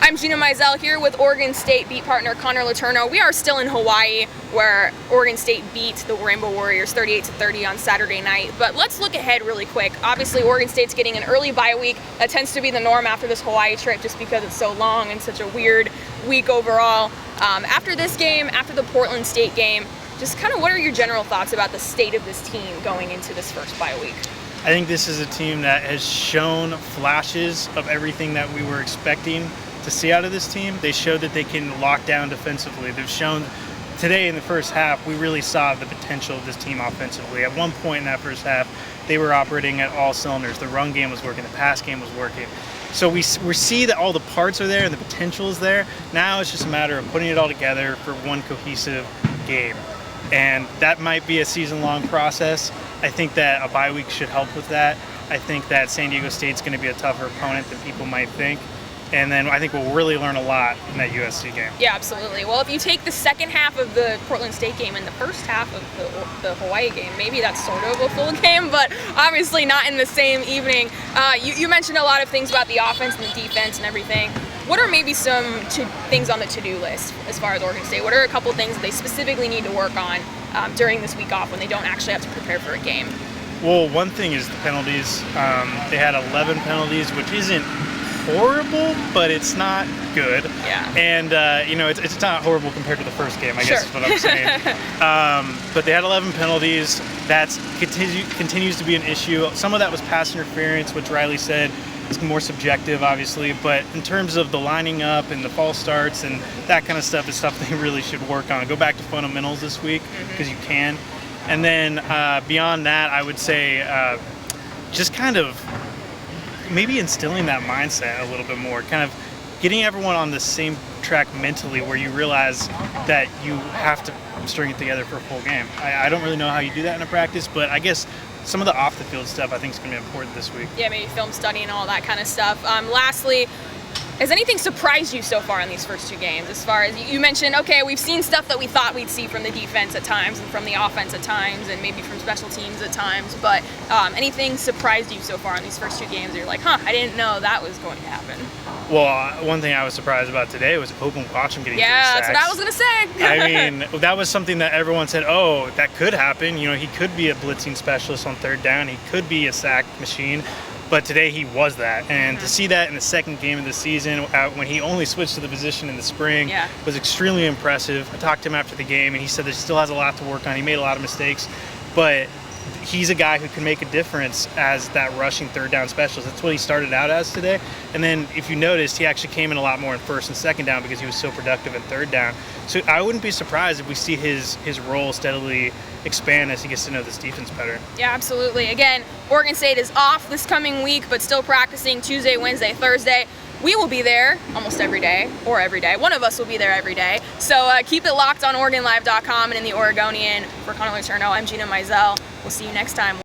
I'm Gina Mizell here with Oregon State beat partner Connor Letourneau. We are still in Hawaii, where Oregon State beat the Rainbow Warriors 38-30 on Saturday night. But let's look ahead really quick. Obviously, Oregon State's getting an early bye week. That tends to be the norm after this Hawaii trip, just because it's so long and such a weird week overall. After this game, after the Portland State game, just kind of what are your general thoughts about the state of this team going into this first bye week? I think this is a team that has shown flashes of everything that we were expecting to see out of this team. They showed that they can lock down defensively. They've shown today in the first half, we really saw the potential of this team offensively. At one point in that first half, they were operating at all cylinders. The run game was working, the pass game was working. So we see that all the parts are there and the potential is there. Now it's just a matter of putting it all together for one cohesive game. And that might be a season-long process. I think that a bye week should help with that. I think that San Diego State's going to be a tougher opponent than people might think. And then I think we'll really learn a lot in that USC game. Yeah, absolutely. Well, if you take the second half of the Portland State game and the first half of the Hawaii game, maybe that's sort of a full game, but obviously not in the same evening. You mentioned a lot of things about the offense and the defense and everything. What are maybe some things on the to-do list as far as Oregon State? What are a couple things that they specifically need to work on during this week off when they don't actually have to prepare for a game? Well, one thing is the penalties. They had 11 penalties, which isn't horrible, but it's not good. Yeah. And it's not horrible compared to the first game, I guess is what I'm saying. But they had 11 penalties. That continues to be an issue. Some of that was pass interference, which Riley said is more subjective, obviously. But in terms of the lining up and the false starts and that kind of stuff is stuff they really should work on. Go back to fundamentals this week because you can. And then beyond that, I would say just kind of maybe instilling that mindset a little bit more, kind of getting everyone on the same track mentally where you realize that you have to string it together for a full game. I don't really know how you do that in a practice, but I guess some of the off-the-field stuff I think is going to be important this week. Yeah, maybe film study and all that kind of stuff. Lastly, has anything surprised you so far in these first two games? As far as you mentioned, okay, we've seen stuff that we thought we'd see from the defense at times and from the offense at times and maybe from special teams at times, but anything surprised you so far in these first two games? You're like, I didn't know that was going to happen. Well, one thing I was surprised about today was Open Quatcham getting 3 sacks. That's what I was going to say. I mean, that was something that everyone said, oh, that could happen. You know, he could be a blitzing specialist on third down. He could be a sack machine. But today he was that, and to see that in the second game of the season, when he only switched to the position in the spring, was extremely impressive. I talked to him after the game, and he said that he still has a lot to work on. He made a lot of mistakes, but he's a guy who can make a difference as that rushing third down specialist. That's what he started out as today. And then if you noticed, he actually came in a lot more in first and second down because he was so productive in third down. So I wouldn't be surprised if we see his role steadily expand as he gets to know this defense better. Yeah, absolutely. Again, Oregon State is off this coming week, but still practicing Tuesday, Wednesday, Thursday. We will be there almost every day, or every day. One of us will be there every day. So keep it locked on OregonLive.com and in the Oregonian. For Connor Letourneau, I'm Gina Mizell. We'll see you next time.